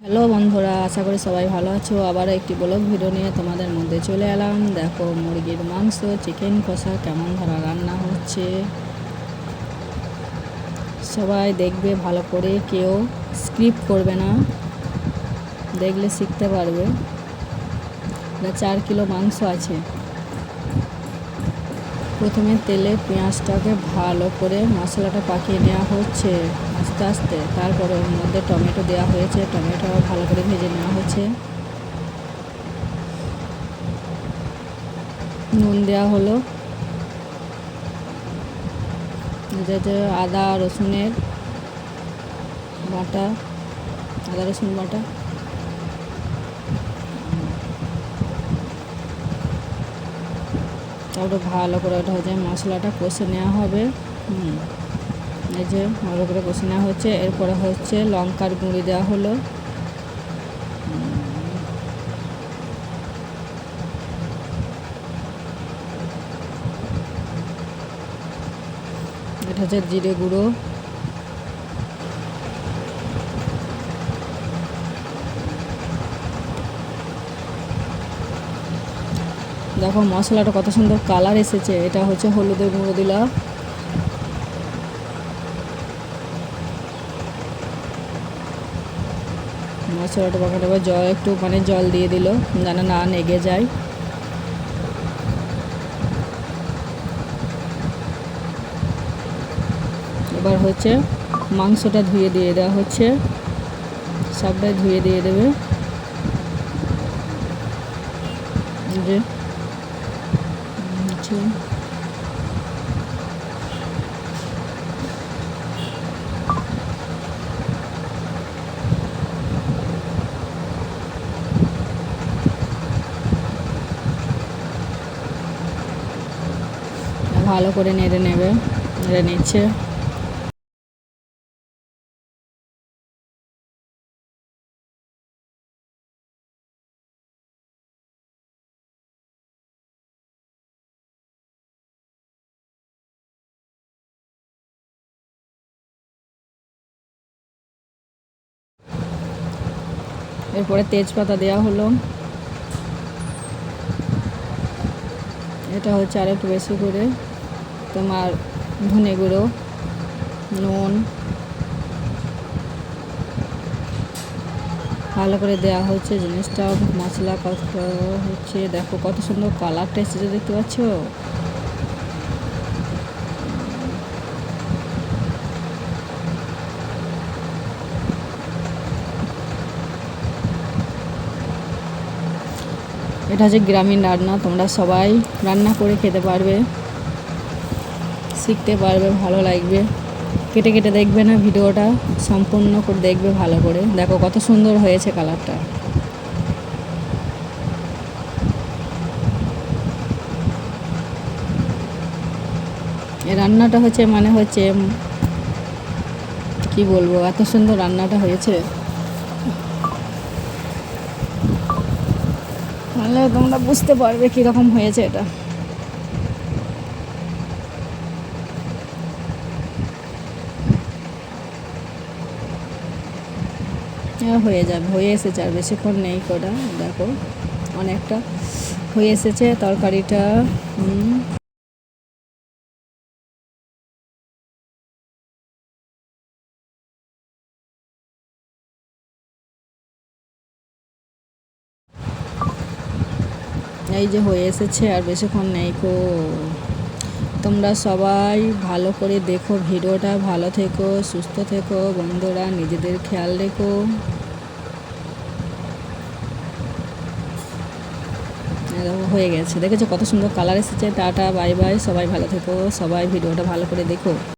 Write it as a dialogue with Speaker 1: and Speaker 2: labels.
Speaker 1: Hello বন্ধুরা, আশা করি সবাই ভালো আছো। আবারও একটি ব্লগ ভিডিও নিয়ে তোমাদের মধ্যে চলে এলাম। দেখো মুরগির মাংস, চিকেন কষা কেমন ধরা রান্না হচ্ছে। সবাই দেখবে ভালো করে, কেউ স্কিপ করবে না, দেখলে শিখতে পারবে। 4 কিলো মাংস আছে। প্রথমে তেলে পেঁয়াজটাকে ভালো করে মশলাটা পাকিয়ে নেওয়া হচ্ছে আস্তে আস্তে। তারপরে ওর মধ্যে টমেটো দেওয়া হয়েছে, টমেটো ভালো করে ভেজে নেওয়া হচ্ছে। নুন দেওয়া হলো। যে আদা রসুনের বাটা, আদা রসুন বাটা, তারপরে ভালো করে ওটা হচ্ছে মশলাটা কষে নেওয়া হবে। এই যে ভালো করে কষে নেওয়া হচ্ছে। এরপরে হচ্ছে লঙ্কার গুঁড়ি দেওয়া হলো। এটা হচ্ছে জিরে গুঁড়ো। দেখো মশলাটা কত সুন্দর কালার এসেছে। এটা হচ্ছে হলুদের গুঁড়ো দিলাম। মশলাটা পাকাতে হবে। একটু জল দিয়ে দিল যেন না নেগে যায়। এবার হচ্ছে মাংসটা ধুয়ে দিয়ে দেওয়া হচ্ছে। সবটাই ধুয়ে দিয়ে দেবে। যে ভালো করে নেড়ে নেবে, নেড়ে নিচ্ছে। এরপরে তেজপাতা দেওয়া হলো। এটা হচ্ছে আর একটু বেশি করে তোমার ধনে গুঁড়ো, নুন ভালো করে দেওয়া হচ্ছে। জিনিসটা মশলা হচ্ছে। দেখো কত সুন্দর কালারটা এসেছে, দেখতে পাচ্ছ। এটা হচ্ছে গ্রামীণ রান্না। তোমরা সবাই রান্না করে খেতে পারবে, শিখতে পারবে, ভালো লাগবে। কেটে কেটে দেখবে না, ভিডিওটা সম্পূর্ণ করে দেখবে ভালো করে। দেখো কত সুন্দর হয়েছে কালারটা। এই রান্নাটা হচ্ছে কি বলবো, এত সুন্দর রান্নাটা হয়েছে। তাহলে তোমরা বুঝতে পারবে কীরকম হয়েছে এটা। হয়ে যাবে, হয়ে এসেছে, আর বেশিক্ষণ নেই কটা। দেখো অনেকটা হয়ে এসেছে তরকারিটা। এই যে হয়ে এসেছে, আর বেশিক্ষণ নেই কো। তোমরা সবাই ভালো করে দেখো ভিডিওটা। ভালো থেকো, সুস্থ থেকো বন্ধুরা, নিজেদের খেয়াল রেখো। হয়ে গেছে, দেখেছো কত সুন্দর কালার এসেছে। টাটা, বাই বাই, সবাই ভালো থেকো, সবাই ভিডিওটা ভালো করে দেখো।